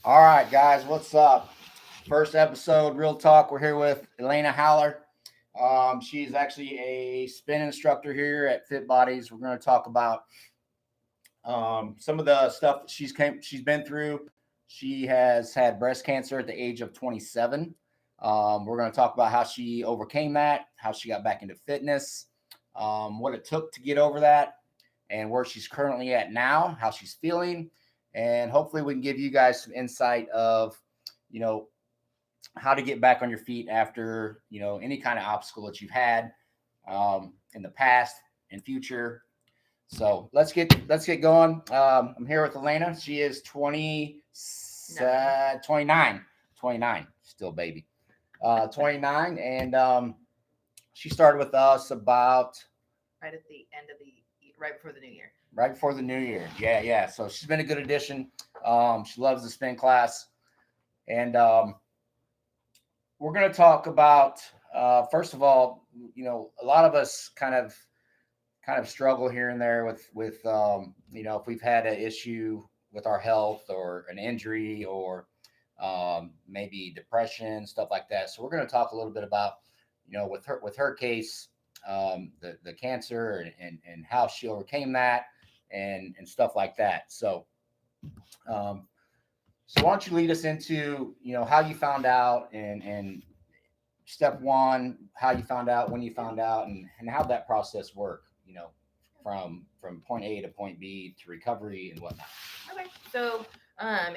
All right, guys, what's up? First episode, Real Talk. We're here with Elena Holler. She's actually a spin instructor here at Fit Bodies. We're going to talk about some of the stuff that she's been through. She has had breast cancer at the age of 27. We're going to talk about how she overcame that, how she got back into fitness, what it took to get over that, and where she's currently at now, how she's feeling, and hopefully we can give you guys some insight of, you know, how to get back on your feet after any kind of obstacle that you've had in the past and future. So let's get going. I'm here with Elena. She is 29, 29, still baby, 29, and she started with us about Right at the end of right before the new year. right before the new year. Yeah. So she's been a good addition. She loves the spin class, and we're going to talk about first of all, a lot of us kind of struggle here and there with if we've had an issue with our health or an injury or maybe depression, stuff like that. So we're going to talk a little bit about with her case, the cancer and how she overcame that and stuff like that. Um, so why don't you lead us into how you found out and step one, how you found out, when you found out, and how that process worked, from point A to point B to recovery and whatnot. Okay, so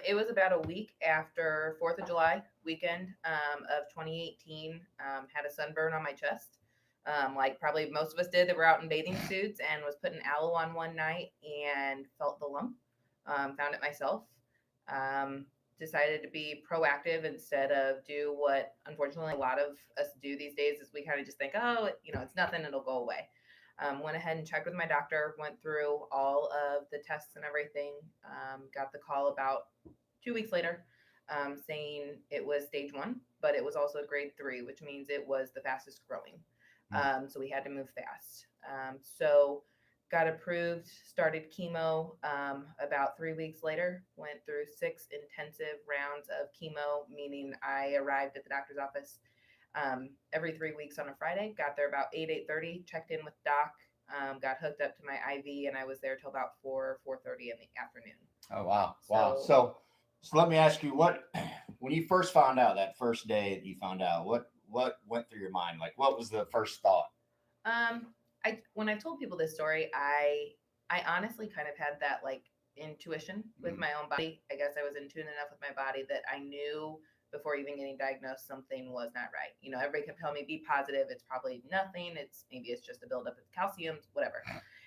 it was about a week after 4th of July weekend of 2018. Had a sunburn on my chest, like probably most of us did that were out in bathing suits, and was putting aloe on one night and felt the lump. Found it myself. Um, Decided to be proactive instead of do what unfortunately a lot of us do these days is we kind of just think, oh, it's nothing, it'll go away. Went ahead and checked with my doctor, went through all of the tests and everything. Got the call about 2 weeks later, saying it was stage one, but it was also grade three, which means it was the fastest growing. So we had to move fast. So got approved, started chemo about 3 weeks later, went through 6 intensive rounds of chemo, meaning I arrived at the doctor's office every 3 weeks on a Friday. Got there about 8:30. Checked in with doc. Got hooked up to my IV, and I was there till about 4:30 in the afternoon. Oh wow. So let me ask you, what when you first found out, that first day that you found out, what went through your mind? Like, what was the first thought? Um, I when I've told people this story, I honestly kind of had that like intuition with my own body. I guess I was in tune enough with my body that I knew before even getting diagnosed something was not right. Everybody kept telling me be positive. It's probably nothing. Maybe it's just a buildup of calcium, whatever.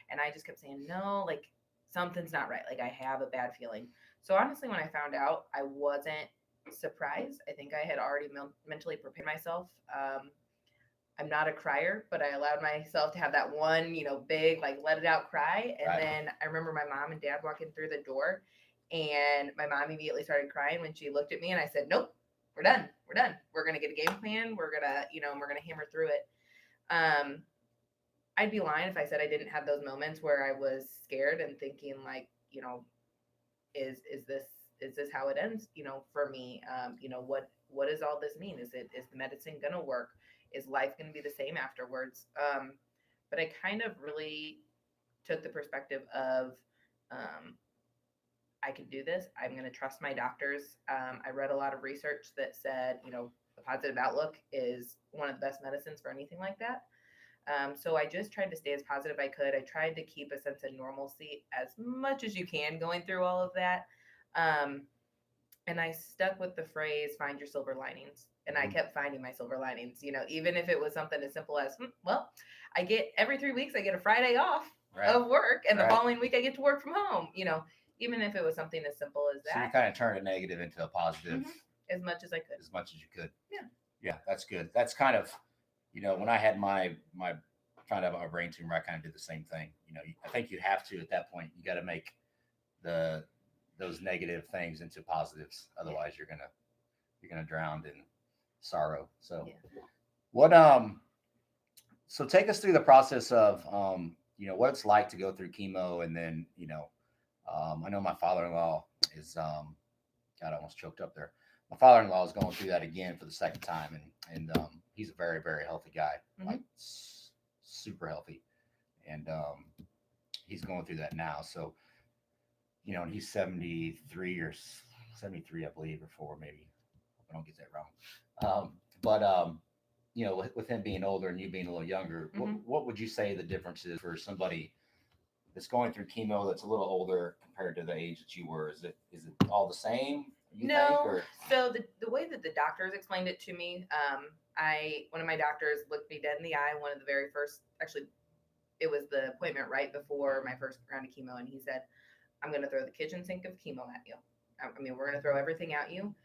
And I just kept saying no, like something's not right. Like I have a bad feeling. So honestly, when I found out, I wasn't surprised. I think I had already mentally prepared myself. I'm not a crier, but I allowed myself to have that one, big, like, let it out cry. And Right. then I remember my mom and dad walking through the door, and my mom immediately started crying when she looked at me, and I said, nope, we're done. We're done. We're going to get a game plan. We're going to hammer through it. Um, I'd be lying if I said I didn't have those moments where I was scared and thinking, like, is this how it ends? For me, what does all this mean? Is the medicine gonna work? Is life gonna be the same afterwards? But I kind of really took the perspective of um, I can do this. I'm gonna trust my doctors. I read a lot of research that said a positive outlook is one of the best medicines for anything like that. So I just tried to stay as positive I could. I tried to keep a sense of normalcy as much as you can going through all of that. Um, and I stuck with the phrase "find your silver linings," and I Mhm. kept finding my silver linings. Even if it was something as simple as, well, I get every 3 weeks I get a Friday off Right. of work, and the Right. following week I get to work from home. Even if it was something as simple as So you that, kind of turned a negative into a positive as much as I could. as much as you could. Yeah. Yeah, that's good. That's kind of, when I had my trying to have my brain tumor, I kind of did the same thing. I think you have to at that point. You got to make the those negative things into positives. Otherwise, you're gonna drown in sorrow. So Yeah. what so take us through the process of what it's like to go through chemo, and then I know my father-in-law is God, I almost choked up there. My father-in-law is going through that again for the second time, and he's a very very healthy guy, like super healthy, and he's going through that now. So and he's 73 or 73, I believe, or four maybe. Hope I don't get that wrong. But with him being older and you being a little younger, what would you say the difference is for somebody that's going through chemo that's a little older compared to the age that you were? Is it all the same? You think, No. or So the way that the doctors explained it to me, I one of my doctors looked me dead in the eye. One of the very first, actually, it was the appointment right before my first round of chemo, and he said, "I'm going to throw the kitchen sink of chemo at you. I mean, we're going to throw everything at you,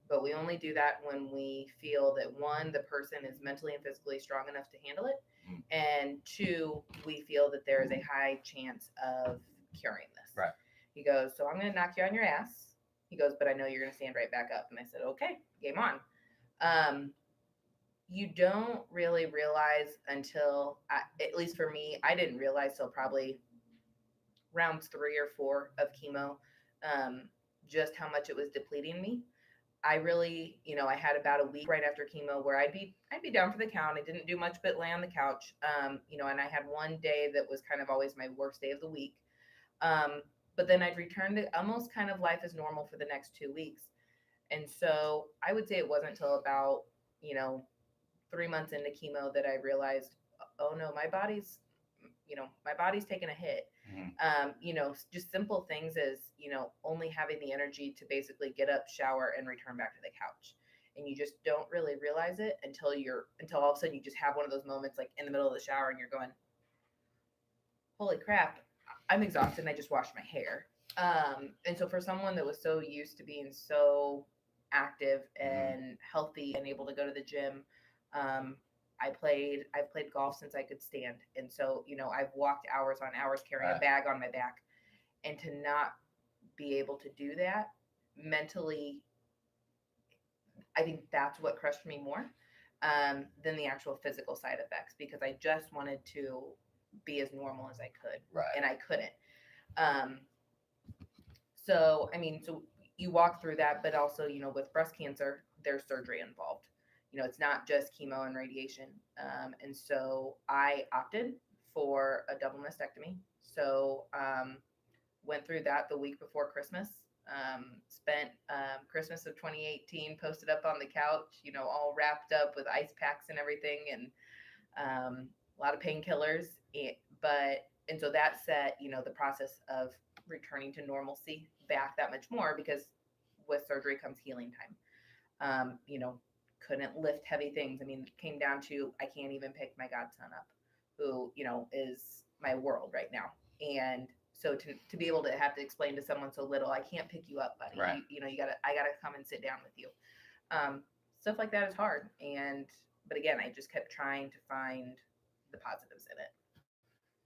but we only do that when we feel that one, the person is mentally and physically strong enough to handle it, and two, we feel that there is a high chance of curing this." Right. He goes, "So I'm going to knock you on your ass." He goes, "But I know you're going to stand right back up." And I said, "Okay, game on." Um, you don't really realize until, at least for me, I didn't realize till probably rounds 3 or 4 of chemo, um, just how much it was depleting me. I really, I had about a week right after chemo where I'd be down for the count. I didn't do much but lay on the couch. And I had one day that was kind of always my worst day of the week. But then I'd return to almost kind of life as normal for the next 2 weeks. And so I would say it wasn't until about, you know, 3 months into chemo that I realized, oh no, my body's taking a hit. Just simple things as, only having the energy to basically get up, shower, and return back to the couch. And you just don't really realize it until all of a sudden you just have one of those moments like in the middle of the shower and you're going, holy crap, I'm exhausted and I just washed my hair. And so for someone that was so used to being so active and healthy and able to go to the gym, um, I've played golf since I could stand. And so, I've walked hours on hours carrying a bag on my back, and to not be able to do that mentally, I think that's what crushed me more, than the actual physical side effects, because I just wanted to be as normal as I could. Right. And I couldn't. Um, so you walk through that, but also, with breast cancer, there's surgery involved. It's not just chemo and radiation. And so I opted for a double mastectomy. So, went through that the week before Christmas. Spent Christmas of 2018 posted up on the couch, all wrapped up with ice packs and everything, and a lot of painkillers. And so that set, the process of returning to normalcy back that much more, because with surgery comes healing time. Couldn't lift heavy things. I mean, it came down to I can't even pick my godson up, who, is my world right now. And so to be able to have to explain to someone so little, I can't pick you up, buddy. Right. I gotta come and sit down with you. Stuff like that is hard. But again, I just kept trying to find the positives in it.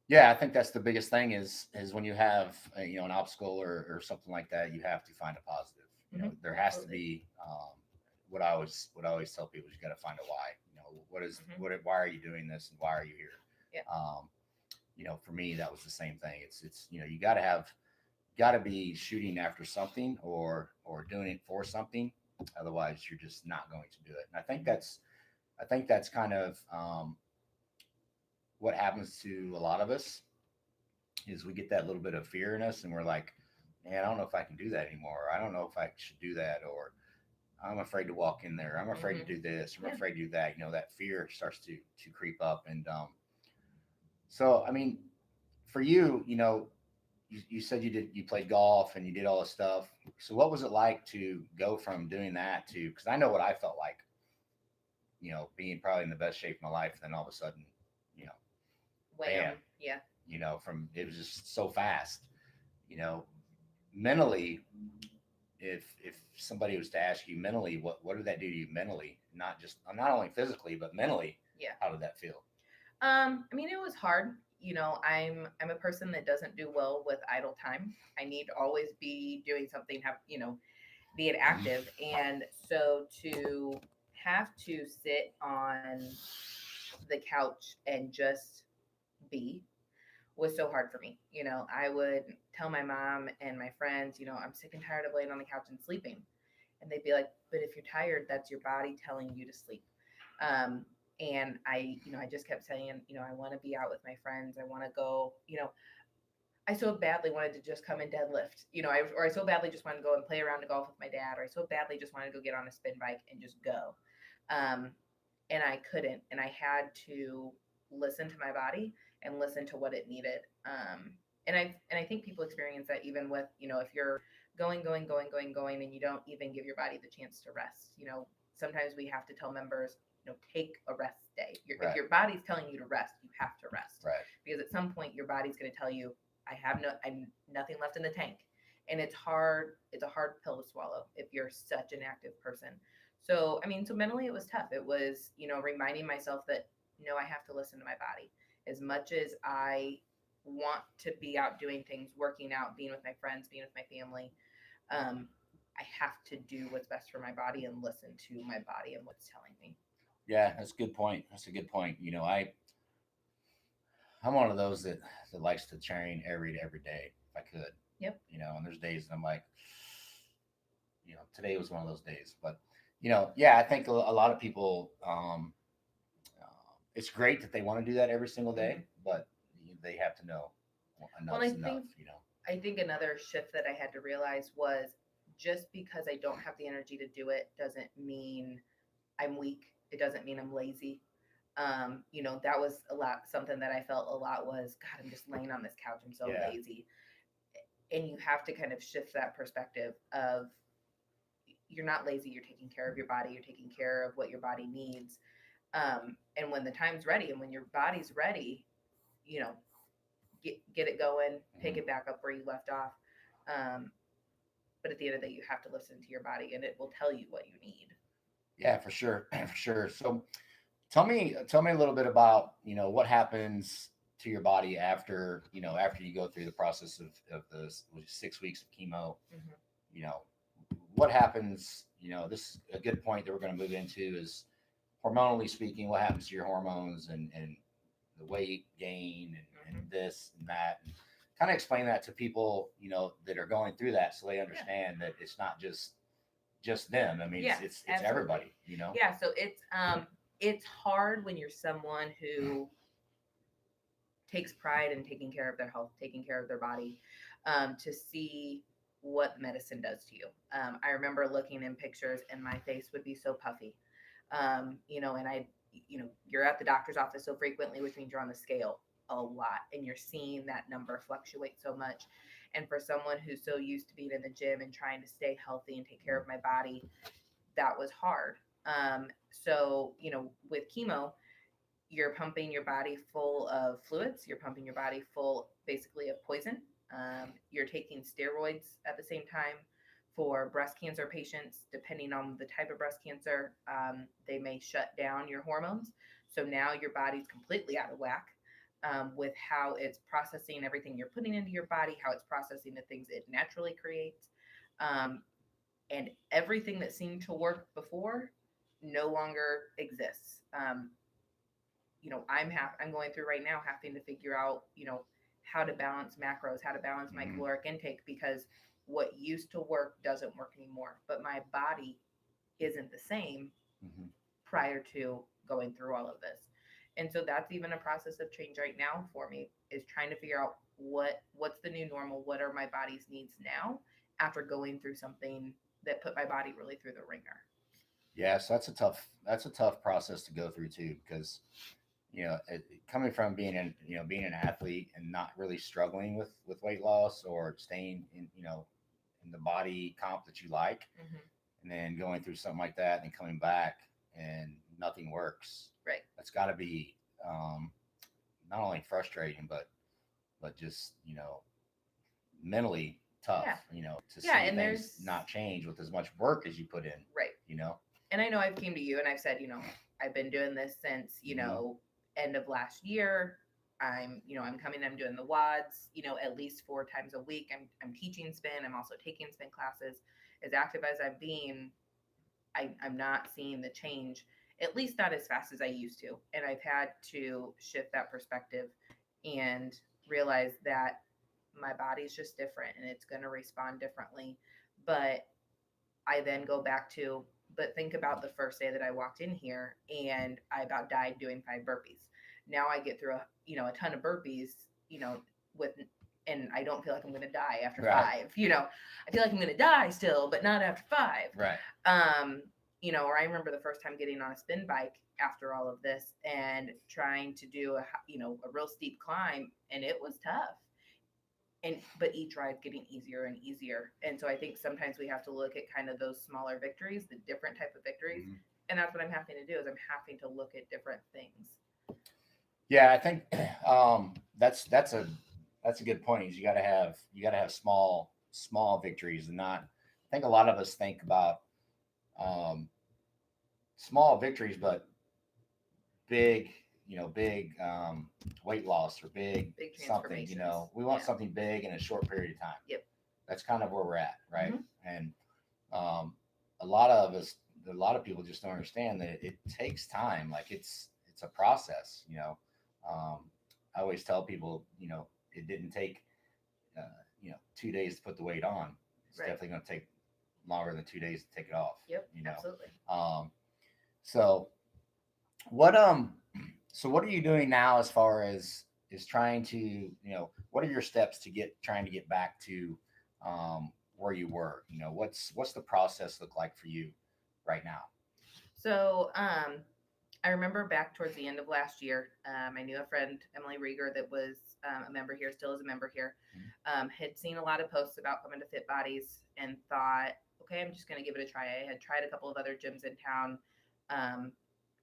Yeah, I think that's the biggest thing is when you have an obstacle or something like that, you have to find a positive. There has to be what I always tell people is you got to find a why. Why are you doing this and why are you here? For me that was the same thing. It's you got to be shooting after something or doing it for something. Otherwise, you're just not going to do it. And I think that's kind of what happens to a lot of us is we get that little bit of fear in us and we're like, man, I don't know if I can do that anymore. I don't know if I should do that, or I'm afraid to walk in there. I'm afraid to do this. I'm afraid to do that. That fear starts to creep up. And so, I mean, for you, you said you played golf and you did all this stuff. So what was it like to go from doing that to, because I know what I felt like, being probably in the best shape of my life. Then all of a sudden, you know, Wham. Yeah. from it was just so fast, you know, mentally. If somebody was to ask you mentally, what did that do to you mentally? Not only physically, but mentally. Yeah. How did that feel? I mean, it was hard. I'm a person that doesn't do well with idle time. I need to always be doing something, being active. And so to have to sit on the couch and just be was so hard for me. I would tell my mom and my friends, I'm sick and tired of laying on the couch and sleeping. And they'd be like, but if you're tired, that's your body telling you to sleep. Um, and I just kept saying, I want to be out with my friends. I want to go, I so badly wanted to just come and deadlift, or I so badly just wanted to go and play around to golf with my dad, or I so badly just wanted to go get on a spin bike and just go. Um, and I couldn't, and I had to listen to my body and listen to what it needed. And I think people experience that even with, if you're going, and you don't even give your body the chance to rest. Sometimes we have to tell members, take a rest day. If your body's telling you to rest, you have to rest. Right. Because at some point your body's going to tell you, I'm nothing left in the tank. And it's hard. It's a hard pill to swallow if you're such an active person. So, so mentally it was tough. It was, reminding myself that no, I have to listen to my body. As much as I want to be out doing things, working out, being with my friends, being with my family, um, I have to do what's best for my body and listen to my body and what's telling me. Yeah, that's a good point. That's a good point. I'm one of those that likes to train every day if I could. Yep. And there's days that I'm like, today was one of those days. But yeah, I think a lot of people. It's great that they want to do that every single day, but they have to know Well, enough's enough. I think another shift that I had to realize was just because I don't have the energy to do it doesn't mean I'm weak. It doesn't mean I'm lazy. That was something that I felt a lot was, God, I'm just laying on this couch. I'm so Yeah. lazy. And you have to kind of shift that perspective of you're not lazy. You're taking care of your body. You're taking care of what your body needs. And when the time's ready and when your body's ready, you know, get it going, pick it back up where you left off. Um, but at the end of the day, you have to listen to your body and it will tell you what you need. Yeah, for sure, for sure. So tell me a little bit about what happens to your body after you go through the process of the 6 weeks of chemo. Mm-hmm. You know, what happens? This is a good point that we're going to move into is hormonally speaking, what happens to your hormones and the weight gain and this and that. And kind of explain that to people, that are going through that so they understand that it's not just them. I mean, Yeah, it's everybody, Yeah. So it's hard when you're someone who takes pride in taking care of their health, taking care of their body, to see what medicine does to you. I remember looking in pictures and my face would be so puffy. And you're at the doctor's office so frequently, which means you're on the scale a lot and you're seeing that number fluctuate so much. And for someone who's so used to being in the gym and trying to stay healthy and take care of my body, that was hard. So, with chemo, you're pumping your body full of fluids. You're pumping your body full basically of poison. You're taking steroids at the same time. For breast cancer patients, depending on the type of breast cancer, they may shut down your hormones. So now your body's completely out of whack, with how it's processing everything you're putting into your body, how it's processing the things it naturally creates. And everything that seemed to work before no longer exists. I'm going through right now having to figure out, how to balance macros, how to balance my caloric intake, because what used to work doesn't work anymore. But my body isn't the same prior to going through all of this. And so that's even a process of change right now for me, is trying to figure out what's the new normal, what are my body's needs now after going through something that put my body really through the ringer. Yes, that's a tough process to go through too, because coming from being an athlete and not really struggling with weight loss or staying in the body comp that you like, and then going through something like that and coming back and nothing works. Right. That's got to be not only frustrating but just mentally tough. To see things not change with as much work as you put in. Right. And I know I've came to you and I've said, I've been doing this since, end of last year. I'm coming, I'm doing the WODs, at least 4 times a week. I'm teaching spin. I'm also taking spin classes. As active as I've been, I'm not seeing the change, at least not as fast as I used to. And I've had to shift that perspective and realize that my body's just different and it's going to respond differently. But I then go back to, but think about the first day that I walked in here and I about died doing 5 burpees. Now I get through a ton of burpees, with, and I don't feel like I'm going to die after Right. 5. I feel like I'm going to die still, but not after 5. Right. Um, or I remember the first time getting on a spin bike after all of this and trying to do a real steep climb, and it was tough. And but each ride getting easier and easier. And so I think sometimes we have to look at kind of those smaller victories, the different type of victories. Mhm. And that's what I'm having to do is I'm having to look at different things. Yeah, I think that's a good point. Is you got to have small victories, and not. I think a lot of us think about um, small victories, but big, big weight loss or big Big something. transformations. We want Yeah. something big in a short period of time. Yep. That's kind of where we're at, right? Hmm. And um, a lot of us, a lot of people just don't understand that it takes time. Like it's a process. Um, I always tell people, it didn't take 2 days to put the weight on. It's Right. definitely going to take longer than 2 days to take it off. Yep. Absolutely. Um, so what what are you doing now as far as is trying to what are your steps to trying to get back to where you were? What's the process look like for you right now? So I remember back towards the end of last year, I knew a friend, Emily Rieger, that was a member here, still is a member here, Mhm. had seen a lot of posts about coming to Fit Bodies and thought, okay, I'm just going to give it a try. I had tried a couple of other gyms in town, um,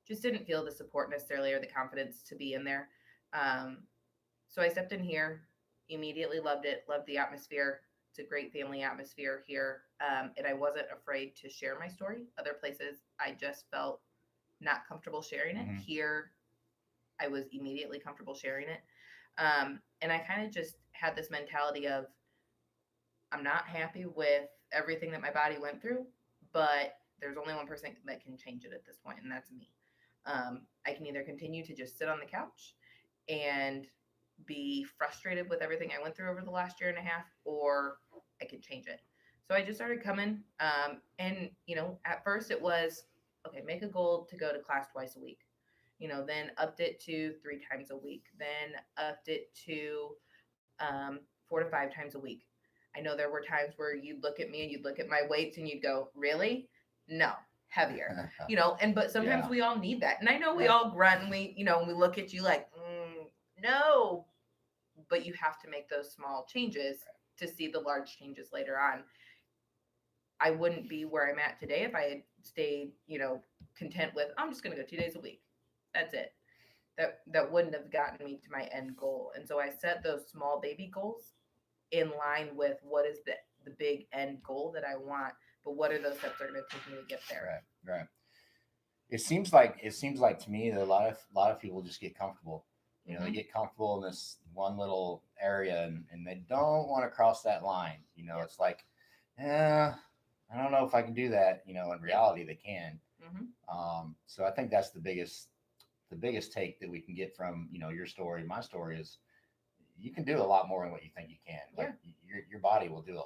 just didn't feel the support necessarily or the confidence to be in there. Um, so I stepped in here, immediately loved it, loved the atmosphere. It's a great family atmosphere here. And I wasn't afraid to share my story. Other places, I just felt not comfortable sharing it. Hmm. Here, I was immediately comfortable sharing it. And I kind of just had this mentality of I'm not happy with everything that my body went through, but there's only one person that can change it at this point, and that's me. I can either continue to just sit on the couch and be frustrated with everything I went through over the last year and a half, or I can change it. So I just started coming. And, at first it was okay, make a goal to go to class twice a week. Then upped it to 3 times a week, then upped it to 4 to 5 times a week. I know there were times where you'd look at me and you'd look at my weights and you'd go, really? No, heavier. But sometimes Yeah. we all need that. And I know we Right. all grunt and we look at you like, no, but you have to make those small changes to see the large changes later on. I wouldn't be where I'm at today if I had stayed, content with I'm just going to go 2 days a week. That's it. That wouldn't have gotten me to my end goal. And so I set those small baby goals in line with what is the big end goal that I want, but what are those steps that are going to take me to get there? Right. Right. It seems like to me that a lot of people just get comfortable. They Mm-hmm. get comfortable in this one little area, and they don't want to cross that line. Yep. It's like, yeah, I don't know if I can do that. In Yep. reality, they can. Mm-hmm. So I think that's the biggest take that we can get from your story. My story is you can do a lot more than what you think you can. Yeah. Like your body will do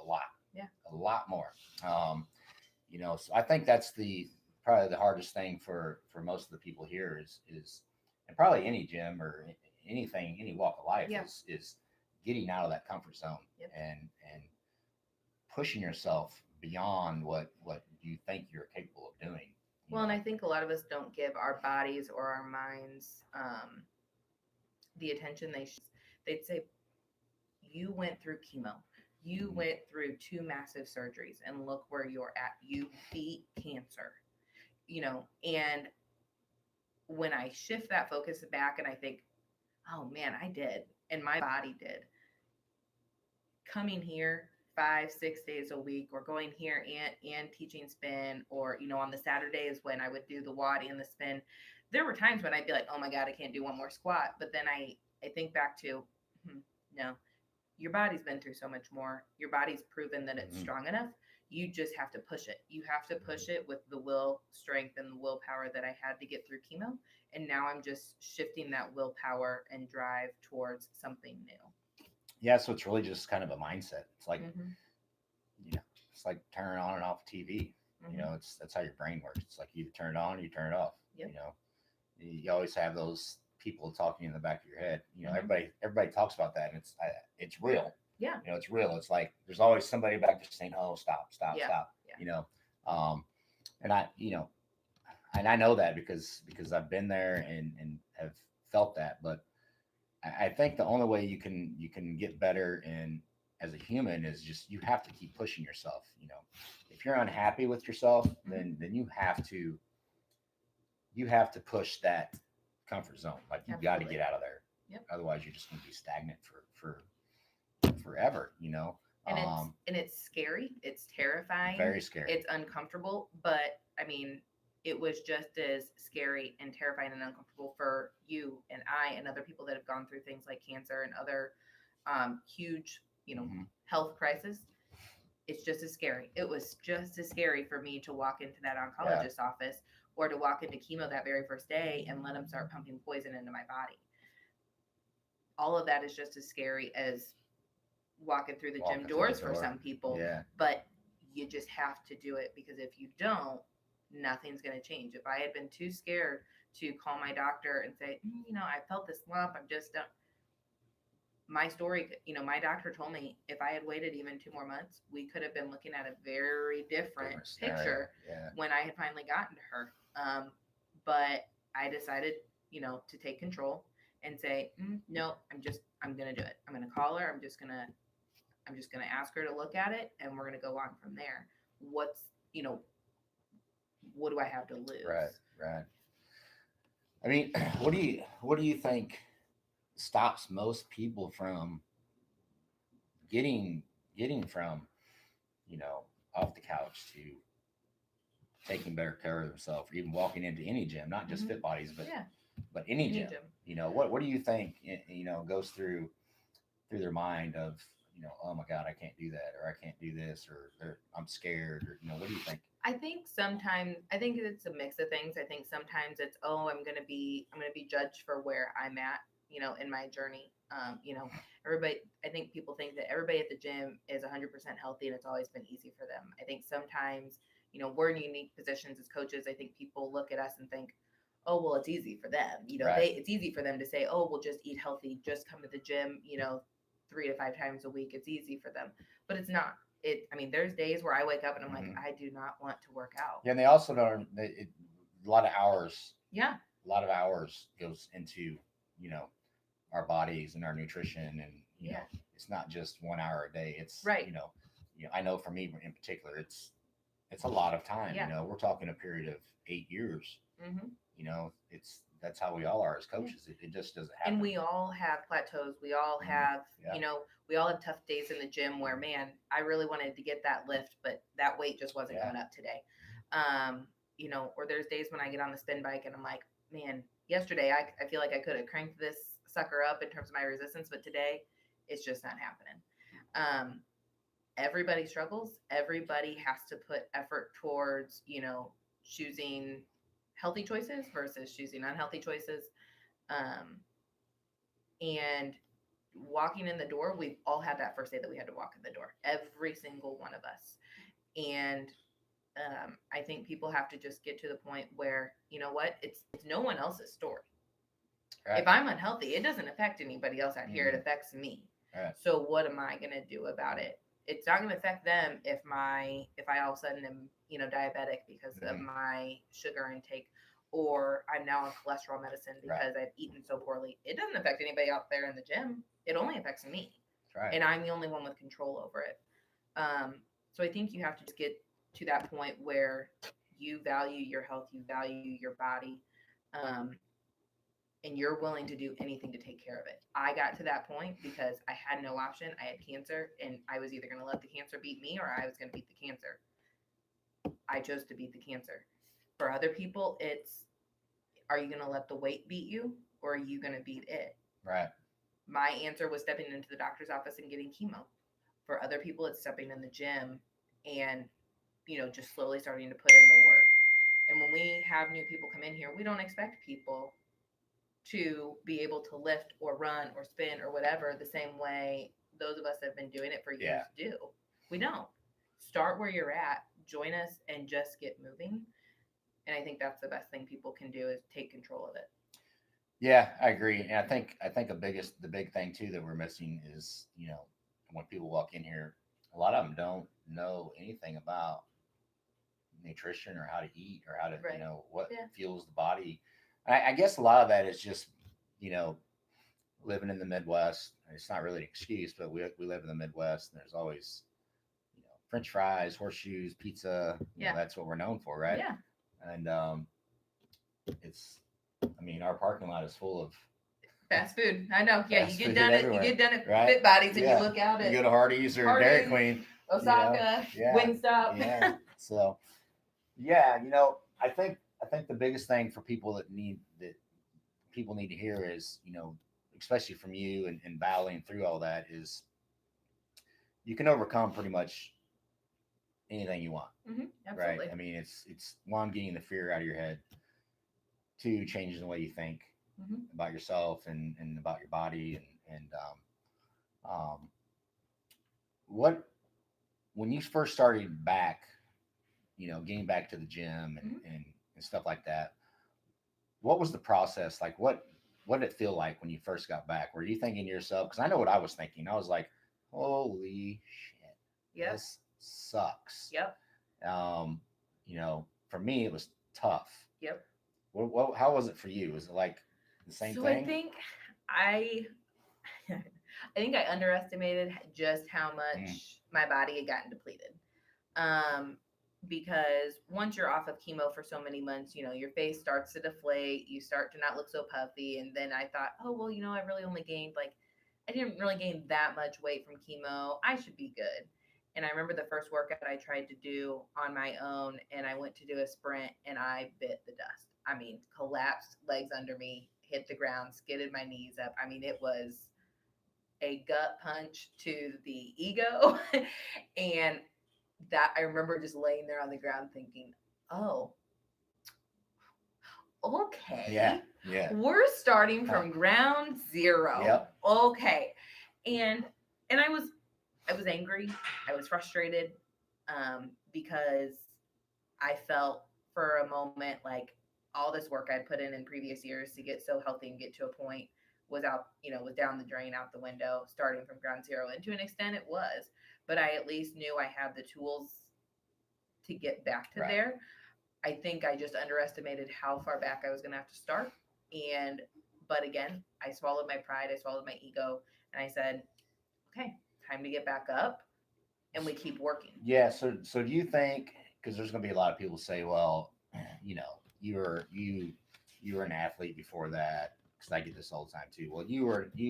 Yeah. a lot more. So I think that's the probably the hardest thing for most of the people here is and probably any gym or anything, any walk of life Yeah. is getting out of that comfort zone Yep. and pushing yourself beyond what you think you're capable of doing. Well, and I think a lot of us don't give our bodies or our minds the attention they'd say, you went through chemo, you Mhm. went through 2 massive surgeries, and look where you're at. You beat cancer, and when I shift that focus back and I think, oh man, I did, and my body did, coming here 5 6 days a week or going here and teaching spin, or on the Saturdays when I would do the wadi and the spin, there were times when I'd be like, oh my god, I can't do one more squat. But then I think back to, no, your body's been through so much more. Your body's proven that it's Mhm. strong enough. You just have to push it. You have to push it with the will strength and the willpower that I had to get through chemo. And now I'm just shifting that willpower and drive towards something new. Yeah, so it's really just kind of a mindset. It's like, Mm-hmm. you know, it's like turning on and off TV. You Mm-hmm. know, it's that's how your brain works. It's like you either turn it on or you turn it off. Yep. You know, you always have those people talking in the back of your head. You know, Mm-hmm. everybody talks about that, and it's real. Yeah. You know, it's real. It's like there's always somebody back there saying, "Oh, stop, stop, Yeah. stop." Yeah. You know, um, and I know that because I've been there and have felt that. But I think the only way you can get better in as a human is just you have to keep pushing yourself. You know, if you're unhappy with yourself, Mm-hmm. then you have to push that comfort zone. Like you've got to Absolutely. get out of there. Yep. Otherwise, you're just going to be stagnant for forever. You know, And it's scary. It's terrifying. very scary. It's uncomfortable. But I mean, it was just as scary and terrifying and uncomfortable for you and I and other people that have gone through things like cancer and other huge, Hmm. health crisis. It's just as scary. It was just as scary for me to walk into that Yeah, oncologist's office or to walk into chemo that very first day and let him start pumping poison into my body. All of that is just as scary as walking through the gym walking through the doors for door. some people, Yeah, but you just have to do it because if you don't, nothing's going to change. If I had been too scared to call my doctor and say, I felt this lump, I'm just don't. My story, my doctor told me if I had waited even 2 more months, we could have been looking at a very different different scenario. picture Yeah, when I had finally gotten to her. But I decided, to take control and say, no, I'm going to do it. I'm going to call her. I'm just gonna ask her to look at it, and we're gonna go on from there. What's you know what do I have to right, lose? right. I mean, what do you think stops most people from getting getting from you know off the couch to taking better care of themselves, or even walking into any gym, not just Hmm. fit bodies, Yeah, but any any gym. gym. What do you think goes through their mind of oh my god, I can't do that, or I can't do this, or I'm scared, or what do you think? I think it's a mix of things. I think sometimes it's I'm gonna be judged for where I'm at, in my journey. Everybody. I think people think that everybody at the gym is 100% healthy and it's always been easy for them. I think sometimes we're in unique positions as coaches. I think people look at us and think, oh well, it's easy for them. Right. It's easy for them to say, oh well, just eat healthy, just come to the gym, 3 to 5 times a week. It's easy for them, but it's not. There's days where I wake up and I'm like, Hmm. I do not want to work out. Yeah, and they also don't. A lot of hours, Yeah, a lot of hours goes into you know our bodies and our nutrition, and yeah, it's not just 1 hour a day. It's right. I know for me in particular, it's a lot of time. Yeah. We're talking a period of 8 years. Hmm. It's that's how we all are as Yeah. coaches. It just doesn't And happen. we all have plateaus. We all Mhm. have, Yeah. we all have tough days in the gym where, man, I really wanted to get that lift, but that weight just wasn't Yeah. coming up today. Or there's days when I get on the spin bike and I'm like, man, yesterday I feel like I could have cranked this sucker up in terms of my resistance, but today it's just not happening. Um, Everybody struggles. Everybody has to put effort towards, choosing healthy choices versus choosing unhealthy choices. Um, and walking in the door, we've all had that first day that we had to walk in the door, every single one of us. And I think people have to just get to the point where, you know what, it's no one else's story. Right. If I'm unhealthy, it doesn't affect anybody else out here. It Mhm. affects me. Right. So what am I gonna do about it? It's not gonna affect them if I all of a sudden am diabetic because of Mhm. my sugar intake, or I'm now on cholesterol medicine Right. because I've eaten so poorly. It doesn't affect anybody out there in the gym. It only affects me, Right. and I'm the only one with control over it. So I think you have to just get to that point where you value your health, you value your body, um, and you're willing to do anything to take care of it. I got to that point because I had no option. I had cancer, and I was either going to let the cancer beat me or I was going to beat the cancer. I chose to beat the cancer. For other people, it's are you going to let the weight beat you or are you going to beat it? Right. My answer was stepping into the doctor's office and getting chemo. For other people, it's stepping in the gym and, just slowly starting to put in the work. And when we have new people come in here, we don't expect people to be able to lift or run or spin or whatever the same way those of us that have been doing it for years Yeah. do. We don't. Start where you're at, join us, and just get moving. And I think that's the best thing people can do is take control of it. Yeah, I agree. And I think the big thing too that we're missing is, when people walk in here, a lot of them don't know anything about nutrition or how to eat or how to, Right. what Yeah. fuels the body. I guess a lot of that is just, you know, living in the Midwest. It's not really an excuse, but we live in the Midwest, and there's always, French fries, horseshoes, pizza. Yeah. That's what we're known for, right? Yeah. And it's, I mean, our parking lot is full of Fast food. I know. Yeah, fast you get food done at everywhere, Fit right? Bodies and Yeah. you look out You at go to Hardee's or Dairy Hardee's, Queen, Osaka, yeah, Wingstop. yeah. So yeah, I think the biggest thing for people need to hear is, especially from you and battling through all that, is you can overcome pretty much anything you want, right? Absolutely. I mean, it's one, getting the fear out of your head, two, changing the way you think about yourself and about your body, and what when you first started back, getting back to the gym and stuff like that, what was the process like? What did it feel like when you first got back? Were you thinking to yourself? Because I know what I was thinking. I was like, "Holy shit, Yep. this sucks." Yep. For me, it was tough. Yep. How was it for you? Was it like the same So thing? I think I I think I underestimated just how much my body had gotten depleted. Um, because once you're off of chemo for so many months, your face starts to deflate, you start to not look so puffy. And then I thought, oh, well, I really only gained I didn't really gain that much weight from chemo. I should be good. And I remember the first workout I tried to do on my own, and I went to do a sprint and I bit the dust. I mean, collapsed, legs under me, hit the ground, skidded my knees up. I mean, it was a gut punch to the ego. And that I remember just laying there on the ground thinking, oh, Yeah, okay. yeah. We're starting from ground zero. Yep. Okay. And I was angry. I was frustrated because I felt for a moment like all this work I'd put in previous years to get so healthy and get to a point was was down the drain, out the window, starting from ground zero. And to an extent, it was. But I at least knew I had the tools to get back to Right. there. I think I just underestimated how far back I was going to have to start. But again, I swallowed my pride, I swallowed my ego, and I said, okay, time to get back up, and we keep working. Yeah. So do you think? Because there's going to be a lot of people say, well, you were an athlete before that. Because I get this all the time too. Well, you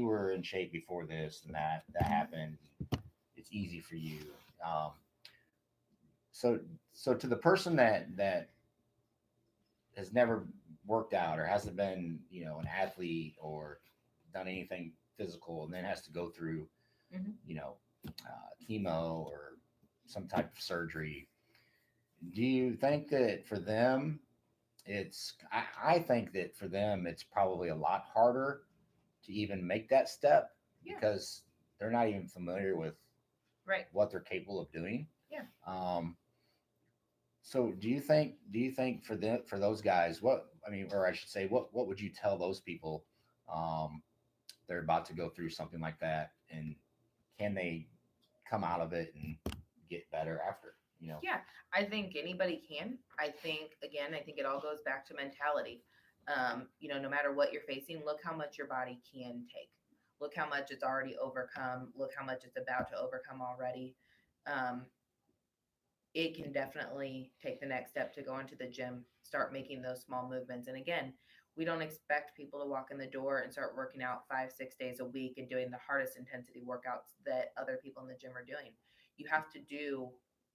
were in shape before this, and that happened. It's easy for you. Um, so so to the person that has never worked out or hasn't been, an athlete or done anything physical, and then has to go through, Mhm. chemo or some type of surgery, do you think that for them I think that for them it's probably a lot harder to even make that step, Yeah. because they're not even familiar with Right. what they're capable of doing. Yeah. So do you think for those guys, what I mean, or I should say, what would you tell those people, um, they're about to go through something like that, and can they come out of it and get better after? Yeah, I think anybody can. I think it all goes back to mentality. No matter what you're facing, look how much your body can take. Look how much it's already overcome. Look how much it's about to overcome already. Um, it can definitely take the next step to go into the gym, start making those small movements. And again, we don't expect people to walk in the door and start working out 5, 6 days a week and doing the hardest intensity workouts that other people in the gym are doing. You have to do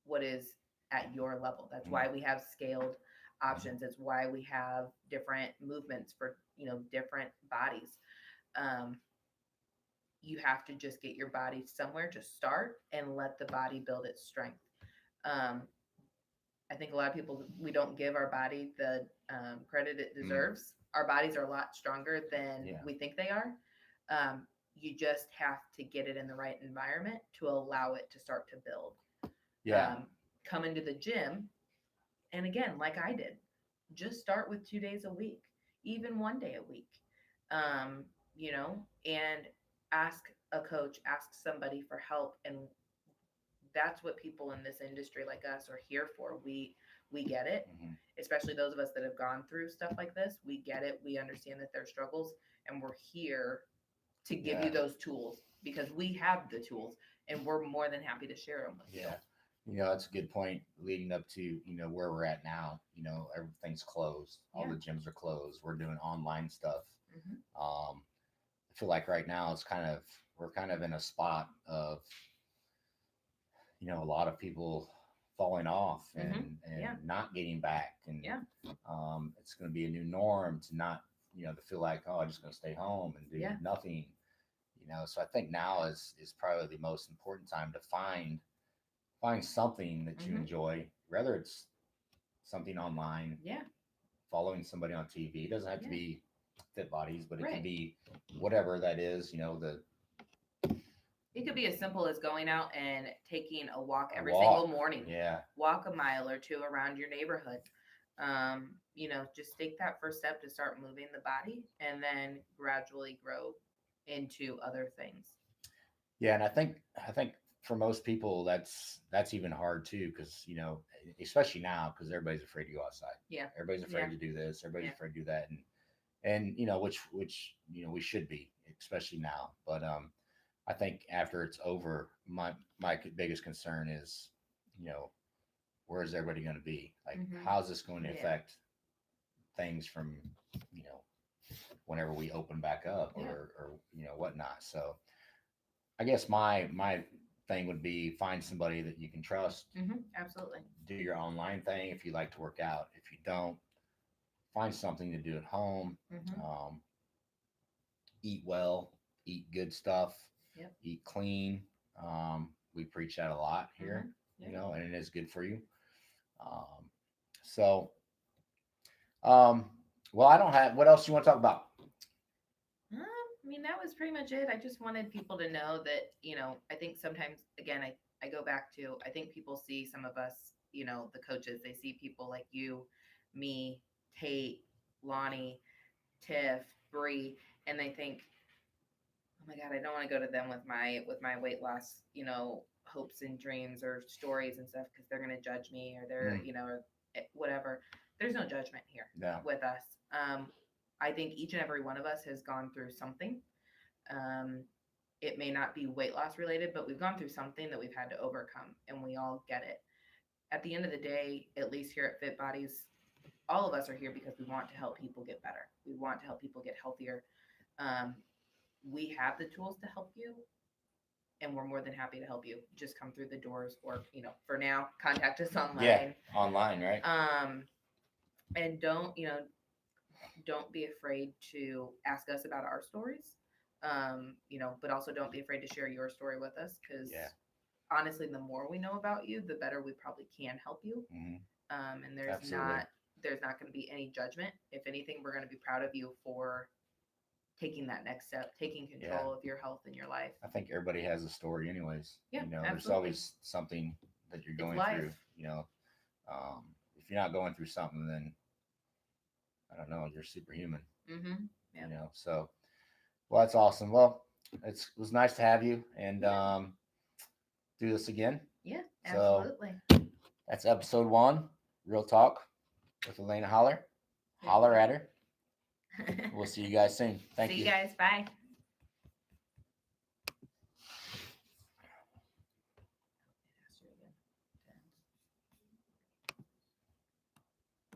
what is at your level. That's why we have scaled options. It's why we have different movements for, different bodies. Um, you have to just get your body somewhere to start and let the body build its strength. Um, I think a lot of people, we don't give our body the credit it deserves. Our bodies are a lot stronger than Yeah. we think they are. Um, You just have to get it in the right environment to allow it to start to build. Yeah. Come into the gym, and again, like I did, just start with 2 days a week, even 1 day a week. Um, and ask a coach, ask somebody for help, and that's what people in this industry like us are here for. We get it, Mhm. especially those of us that have gone through stuff like this. We get it. We understand that there's struggles, and we're here to give you Yeah. those tools because we have the tools, and we're more than happy to share them with you. Yeah. That's a good point leading up to, where we're at now. Everything's closed. All Yeah. the gyms are closed. We're doing online stuff. Hmm. I feel like right now we're kind of in a spot of, a lot of people falling off and Yeah. not getting back. And Yeah. it's going to be a new norm to not, to feel like, oh, I'm just going to stay home and do Yeah. nothing. So I think now is probably the most important time to find something that you Mhm. enjoy, whether it's something online, Yeah. following somebody on TV. It doesn't have to Yeah. be Fit Bodies, but it can Right. be whatever that is. It could be as simple as going out and taking a walk A every single walk. morning. Yeah, Walk a mile or two around your neighborhood. Just take that first step to start moving the body and then gradually grow into other things. yeah, and I think for most people that's even hard too, because especially now, because everybody's afraid to go outside. Yeah. Everybody's afraid Yeah. to do this. Everybody's Yeah. afraid to do that, and which we should be, especially now. But I think after it's over, my biggest concern is, you know, where is everybody going to be? Like, Mhm. how's this going to Yeah. affect things from, you know, whenever we open back up, Yeah. or whatnot. So I guess my thing would be find somebody that you can trust. Absolutely. Do your online thing if you like to work out. If you don't, find something to do at home. Mhm. Um, Eat well, eat good stuff, Yep. eat clean. We preach that a lot here, Mhm. Yeah. and it is good for you. Um, so, um, well, I don't have. What else you want to talk about? That was pretty much it. I just wanted people to know that, I think sometimes, again, I go back to, I think people see some of us, the coaches, they see people like you, me, Tate, Lonnie, Tiff, Bree, and they think, oh my God, I don't want to go to them with my weight loss, hopes and dreams or stories and stuff because they're going to judge me or they're, Mm, or whatever. There's no judgment here yeah, with us. I think each and every one of us has gone through something. Um, it may not be weight loss related, but we've gone through something that we've had to overcome, and we all get it. At the end of the day, at least here at Fit Bodies, all of us are here because we want to help people get better. We want to help people get healthier. Um, we have the tools to help you, and we're more than happy to help you. Just come through the doors, or for now, contact us yeah, online. online, right? And don't be afraid to ask us about our stories. But also don't be afraid to share your story with us because Yeah, honestly, the more we know about you, the better we probably can help you. hmm And there's absolutely. not going to be any judgment. If anything, we're going to be proud of you for taking that next step, taking Yeah, control of your health and your life. I think everybody has a story, anyways. Yeah, There's absolutely. always something that you're It's going life. through. If you're not going through something, then I don't know, you're superhuman. Mm-hmm. Yeah. So well, that's awesome. Well, it was nice to have you and Yeah. do this again. Yeah, So absolutely. that's episode 1, Real Talk with Elena Holler. Holler at her. We'll see you guys soon. Thank See you. you guys. Bye.